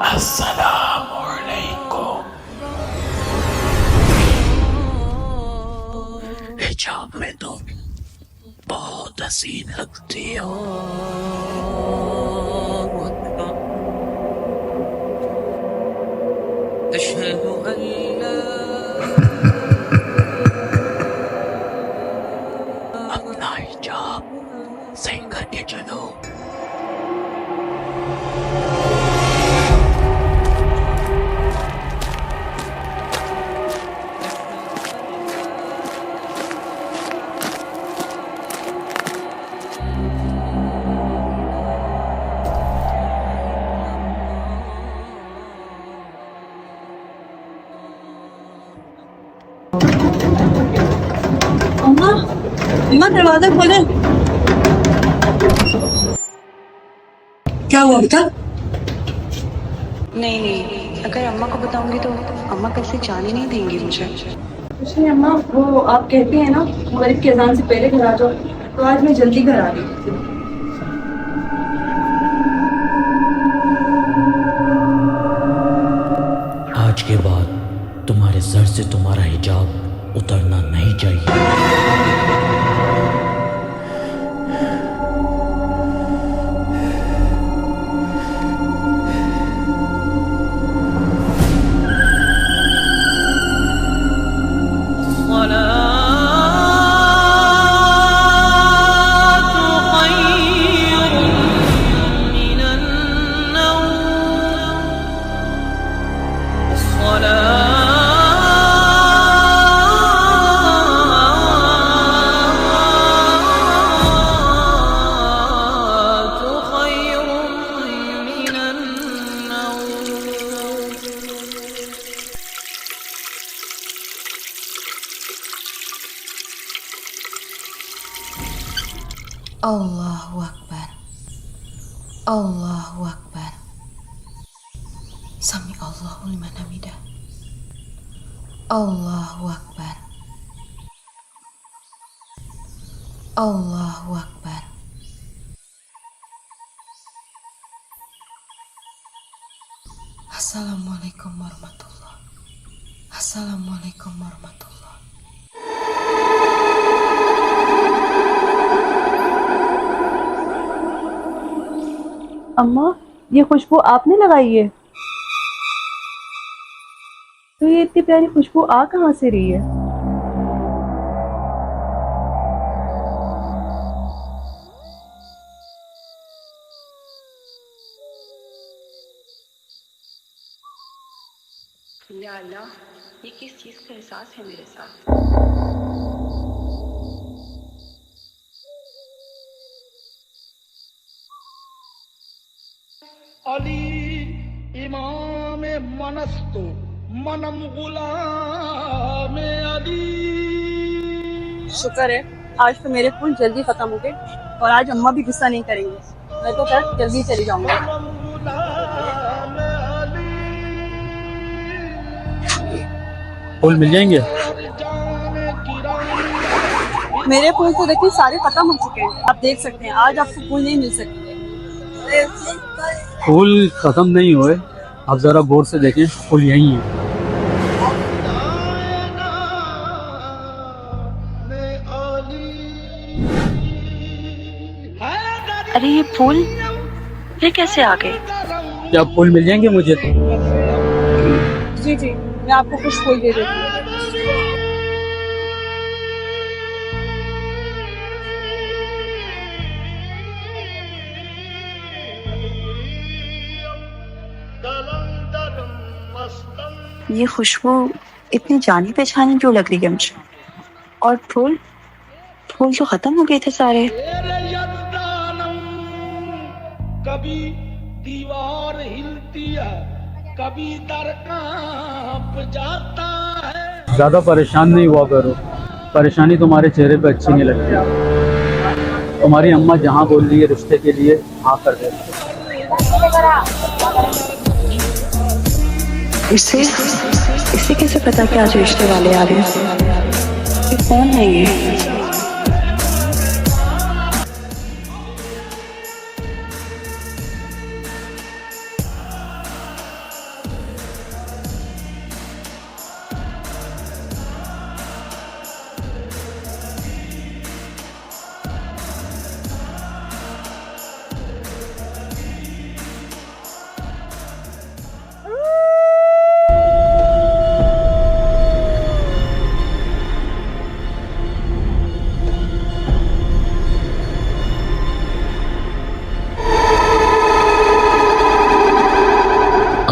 अस्सलामुअलैकुम। हिजाब में तो बहुत हसीन लगती हो। अशहदु अल्ला अपना हिजाब सही करके चलो। अम्मा, अम्मा दरवाजा खोले। क्या हुआ बेटा? नहीं नहीं, अगर अम्मा को बताऊंगी तो अम्मा कैसे जाने नहीं देंगी मुझे। कुछ नहीं अम्मा, वो आप कहती हैं ना मगरिब की अजान से पहले घर आ जाओ, तो आज मैं जल्दी घर आ गई। आज के बाद तुम्हारे सर से तुम्हारा हिजाब उतरना नहीं चाहिए। Allahu Akbar. Allahu Akbar. Sami Allahu liman hamidah. Allahu Akbar. Allahu Akbar. Assalamualaikum warahmatullahi. Assalamualaikum warahmatullahi. अम्मा, ये खुशबू आपने लगाई है? तो ये इतनी प्यारी खुशबू आ कहाँ से रही है? या अल्लाह, ये किस चीज का एहसास है मेरे साथ। अली इमाम मनस्तो मनम गुलाम अली। शुक्र है आज तो मेरे फूल जल्दी खत्म हो गए और आज अम्मा भी गुस्सा नहीं करेंगे। मैं तो फिर जल्दी चली जाऊंगा। फूल मिल जाएंगे? मेरे फूल तो देखिए सारे खत्म हो चुके हैं, आप देख सकते हैं। आज आपको फूल नहीं मिल सकते। फूल खत्म नहीं हुए, आप जरा गौर से देखें, फूल यही है। अरे ये फूल, ये कैसे आ गए? क्या फूल मिल जाएंगे मुझे? जी जी, मैं आपको कुछ फूल दे देती हूँ। ये खुशबू इतनी जानी पहचानी क्यों लग रही है मुझे? और फूल, फूल तो खत्म हो गए थे सारे। कभी दीवार हिलती है, कभी दर कांप जाता है। ज्यादा परेशान नहीं हुआ करो, परेशानी तुम्हारे चेहरे पे अच्छी नहीं लगती। तुम्हारी अम्मा जहाँ बोल रही है रिश्ते के लिए, हाँ कर दे। इससे इससे कैसे पता कि आज रिश्ते वाले आ रहे हैं? ये कौन है ये?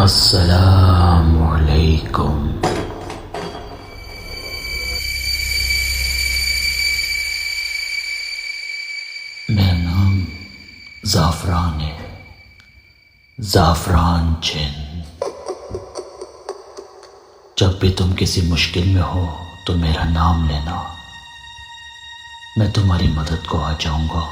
अस्सलामु अलैकुम। मेरा नाम ज़ाफ़रान है, ज़ाफ़रान जिन। जब भी तुम किसी मुश्किल में हो तो मेरा नाम लेना, मैं तुम्हारी मदद को आ जाऊंगा।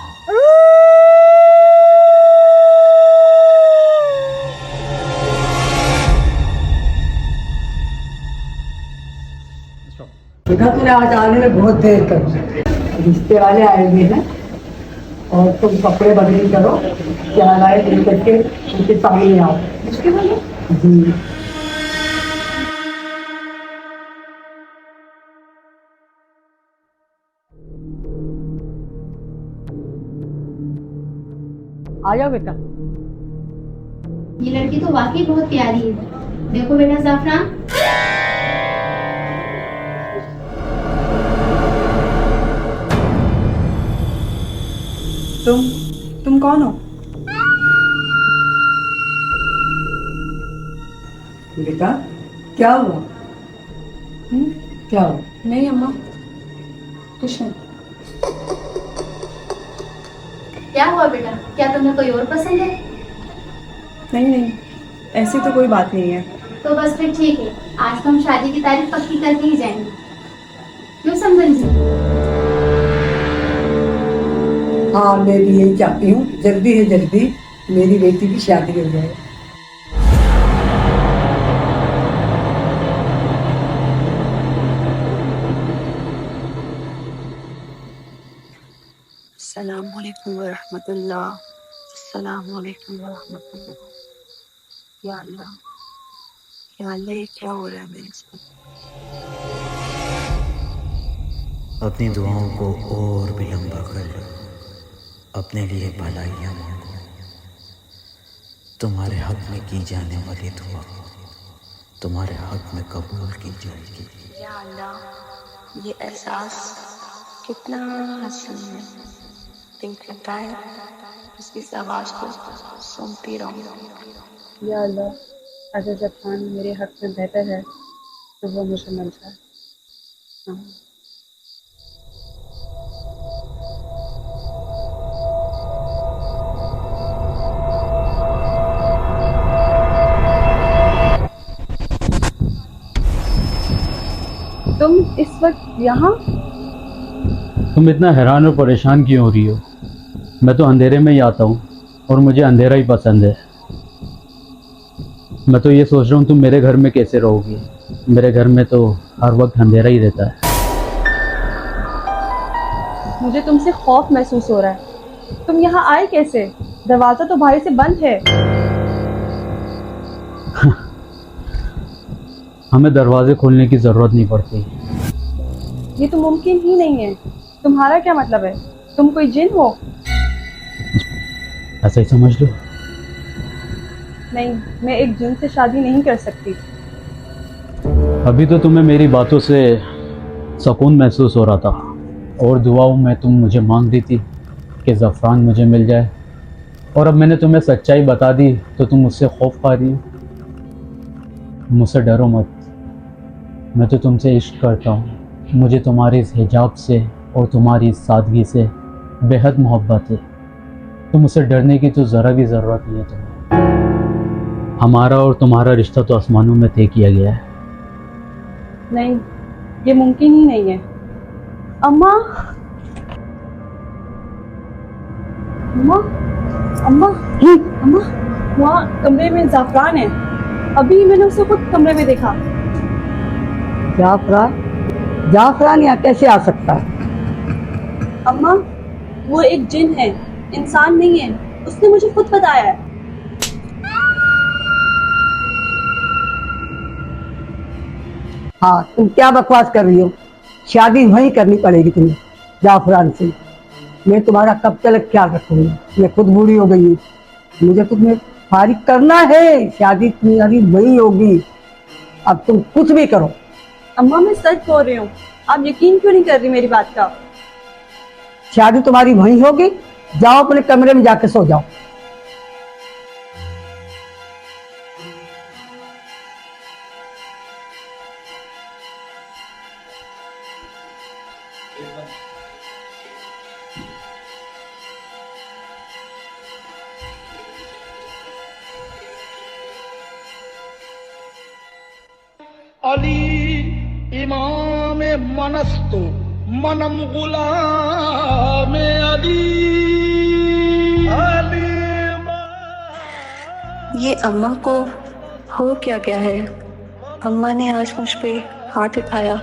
देखा तूने आज आने में बहुत देर कर दी। रिश्ते वाले आए हुए हैं और तुम कपड़े बदली करो, क्या लाए देख करके उनके सामने आओ। जी आ जाओ बेटा। ये लड़की तो वाकई बहुत प्यारी है। देखो बेटा ज़ाफ़रान, तुम कौन हो? बेटा क्या हुआ? क्या हुआ? नहीं अम्मा, कुछ नहीं। क्या हुआ बेटा? क्या तुम्हें कोई और पसंद है? नहीं, ऐसी तो कोई बात नहीं है। तो बस फिर ठीक है, आज तो हम शादी की तारीख पक्की करके ही जाएंगे। क्यों समझन जी? हाँ मैं भी यही चाहती हूँ, जल्दी है जल्दी मेरी बेटी की शादी हो जाए। अस्सलामुअलैकुम वरहमतुल्लाह। अस्सलामुअलैकुम वरहमतुल्लाह। या अल्लाह, ये क्या हो रहा है मेरे साथ? अपनी दुआओं को और भी लंबा कर लो, अपने लिए भलाइयाँ मांगो। तुम्हारे हक में की जाने वाली दुआ तुम्हारे हक में कबूल की जाएगी। या अल्लाह, ये एहसास कितना हसीन है। दिल करता है इसकी आवाज को सुनती रहूं। या अल्लाह, अगर जब खान मेरे हक में बेहतर है तो वो मुझे मिल जाए। तुम इस वक्त यहाँ? तुम इतना हैरान और परेशान क्यों हो रही हो? मैं तो अंधेरे में ही आता हूँ और मुझे अंधेरा ही पसंद है। मैं तो ये सोच रहा हूँ तुम मेरे घर में कैसे रहोगी। मेरे घर में तो हर वक्त अंधेरा ही रहता है। मुझे तुमसे खौफ महसूस हो रहा है। तुम यहाँ आए कैसे? दरवाजा तो बाहर से बंद है। हमें दरवाजे खोलने की ज़रूरत नहीं पड़ती। ये तो मुमकिन ही नहीं है। तुम्हारा क्या मतलब है? तुम कोई जिन हो? ऐसा ही समझ लो। नहीं, मैं एक जिन से शादी नहीं कर सकती। अभी तो तुम्हें मेरी बातों से सुकून महसूस हो रहा था और दुआओं में तुम मुझे मांग दी थी कि ज़फ़रान मुझे मिल जाए, और अब मैंने तुम्हें सच्चाई बता दी तो तुम मुझसे खौफ खा रही हो। मुझसे डरो मत, मैं तो तुमसे इश्क करता हूँ। मुझे तुम्हारे इस हिजाब से और तुम्हारी इस सादगी से बेहद मोहब्बत है। तो मुझसे डरने की तो ज़रा भी ज़रूरत नहीं है तुम्हें। हमारा और तुम्हारा रिश्ता तो आसमानों में तय किया गया है। नहीं, ये मुमकिन ही नहीं है। अम्मा, अम्मा, अम्मा, अम्मा, वहाँ कमरे में ज़ाफ़रान है। अभी मैंने उसे खुद कमरे में देखा। जाफरान? जाफरान यहाँ कैसे आ सकता है? अम्मा, वो एक जिन है, इंसान नहीं है। उसने मुझे खुद बताया है। हाँ तुम क्या बकवास कर रही हो? शादी वहीं करनी पड़ेगी तुम्हें जाफरान से। मैं तुम्हारा कब तक ख्याल रखूंगी? मैं खुद बूढ़ी हो गई हूँ, मुझे तुम्हें फारिग करना है। शादी तुम्हारी वहीं होगी। अब तुम कुछ भी करो। अम्मा, मैं सच बोल रही हूँ। आप यकीन क्यों नहीं कर रही मेरी बात का? शादी तुम्हारी वहीं होगी। जाओ अपने कमरे में जाके सो जाओ। अली इमाम मनस्तो मनम गुलाम अली अली ये अम्मा को हो क्या गया है? अम्मा ने आज मुझ पे हाथ उठाया,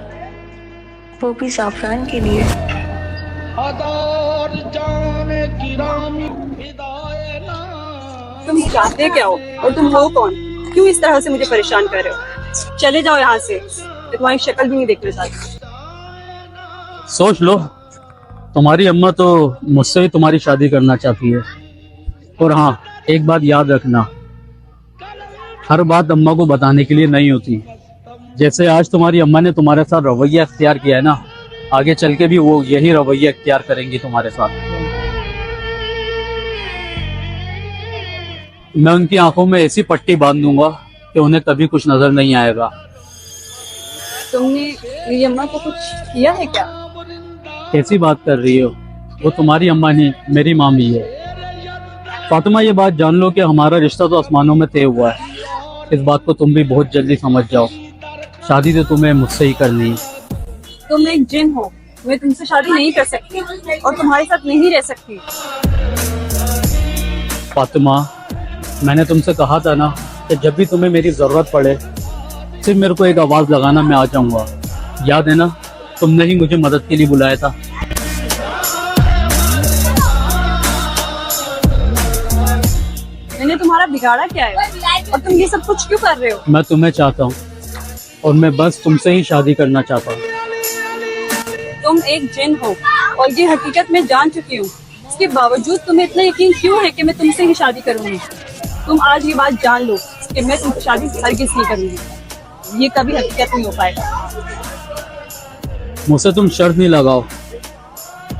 वो भी ज़ाफ़रान के लिए। हदार जाने गिरामी हिदाए ना तुम चाहते क्या हो और तुम हो कौन? क्यों इस तरह से मुझे परेशान कर रहे हो? चले जाओ यहाँ से, मैं तुम्हारी शक्ल भी नहीं देखना चाहती। सोच लो, तुम्हारी अम्मा तो मुझसे ही तुम्हारी शादी करना चाहती है। और हाँ, एक बात याद रखना, हर बात अम्मा को बताने के लिए नहीं होती। जैसे आज तुम्हारी अम्मा ने तुम्हारे साथ रवैया इख्तियार किया है ना, आगे चल के भी वो यही रवैया इख्तियार करेंगी तुम्हारे साथ। मैं उनकी आंखों में ऐसी पट्टी बांध दूंगा कि उन्हें कभी कुछ नजर नहीं आएगा। तुमने मेरी अम्मा को कुछ किया है क्या? कैसी बात कर रही हो? वो तुम्हारी अम्मा नहीं, मेरी मामी है। फातिमा, ये बात जान लो कि हमारा रिश्ता तो आसमानों में तय हुआ है। इस बात को तुम भी बहुत जल्दी समझ जाओ। शादी तो तुम्हें मुझसे ही करनी है। तुम एक जिन हो, मैं तुमसे शादी नहीं कर सकती और तुम्हारे साथ नहीं रह सकती। फातिमा, मैंने तुमसे कहा था ना कि जब भी तुम्हें मेरी जरूरत पड़े सिर्फ मेरे को एक आवाज लगाना, मैं आ जाऊंगा। याद है ना, तुमने ही मुझे मदद के लिए बुलाया था। मैंने तुम्हारा बिगाड़ा क्या है और तुम ये सब कुछ क्यों कर रहे हो? मैं तुम्हें चाहता हूँ और मैं बस तुमसे ही शादी करना चाहता हूँ। तुम एक जिन हो और ये हकीकत मैं जान चुकी हूँ। इसके बावजूद तुम्हें इतना यकीन क्यों है कि मैं तुमसे ही शादी करूंगी? तुम आज ये बात जान लो कि मैं तुमसे शादी हरगिज़ नहीं करूंगी। ये कभी हकीकत नहीं हो पाएगा। मुझसे तुम शर्त नहीं लगाओ,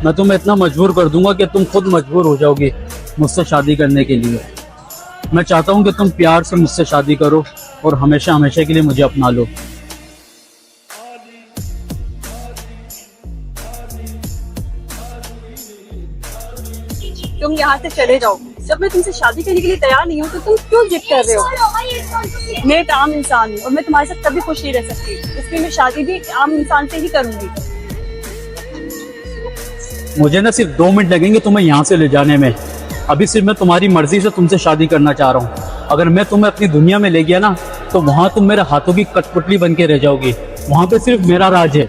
मैं तुम्हें इतना मजबूर कर दूंगा कि तुम खुद मजबूर हो जाओगे मुझसे शादी करने के लिए। मैं चाहता हूँ कि तुम प्यार से मुझसे शादी करो और हमेशा हमेशा के लिए मुझे अपना लो। तुम यहाँ से चले जाओ। जब मैं तुमसे शादी करने के लिए तैयार नहीं हूँ तो तुम क्यों जिद कर रहे हो? मैं एक आम इंसान हूँ और मैं तुम्हारे साथ कभी खुश नहीं रह सकती, इसलिए मैं शादी भी एक आम इंसान से ही करूंगी। मुझे ना सिर्फ 2 मिनट लगेंगे तुम्हें यहाँ से ले जाने में। अभी सिर्फ मैं तुम्हारी मर्जी से तुमसे शादी करना चाह रहा हूँ। अगर मैं तुम्हें अपनी दुनिया में ले गया ना तो वहाँ तुम मेरे हाथों की कठपुतली बन के रह जाओगी। वहाँ पे सिर्फ मेरा राज है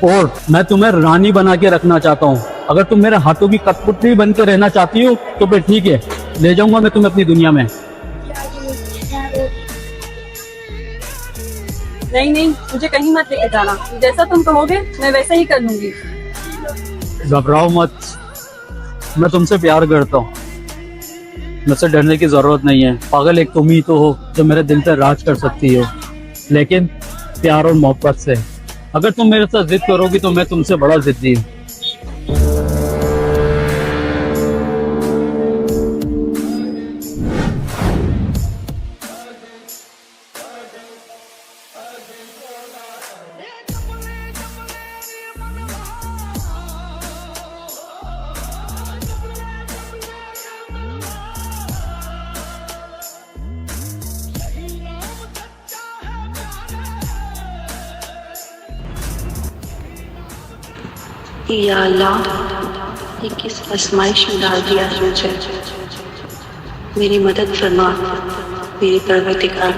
और मैं तुम्हें रानी बना के रखना चाहता हूँ। अगर तुम मेरे हाथों की कठपुतली बन के रहना चाहती हो तो फिर ठीक है, ले जाऊंगा मैं तुम्हें अपनी दुनिया में। नहीं नहीं, मुझे कहीं मत लेके जाना। जैसा तुम कहोगे मैं वैसा ही कर लूंगी। घबराओ मत, मैं तुमसे प्यार करता हूँ, मुझसे डरने की जरूरत नहीं है। पागल एक तुम ही तो हो जो मेरे दिल पर राज कर सकती हो, लेकिन प्यार और मोहब्बत से। अगर तुम मेरे साथ जिद करोगी तो मैं तुमसे बड़ा जिद्दी हूँ। या अल्लाह, ये किस आजमाइश में डाल दिया है मुझे। मेरी मदद फरमा मेरी परवरदिगार।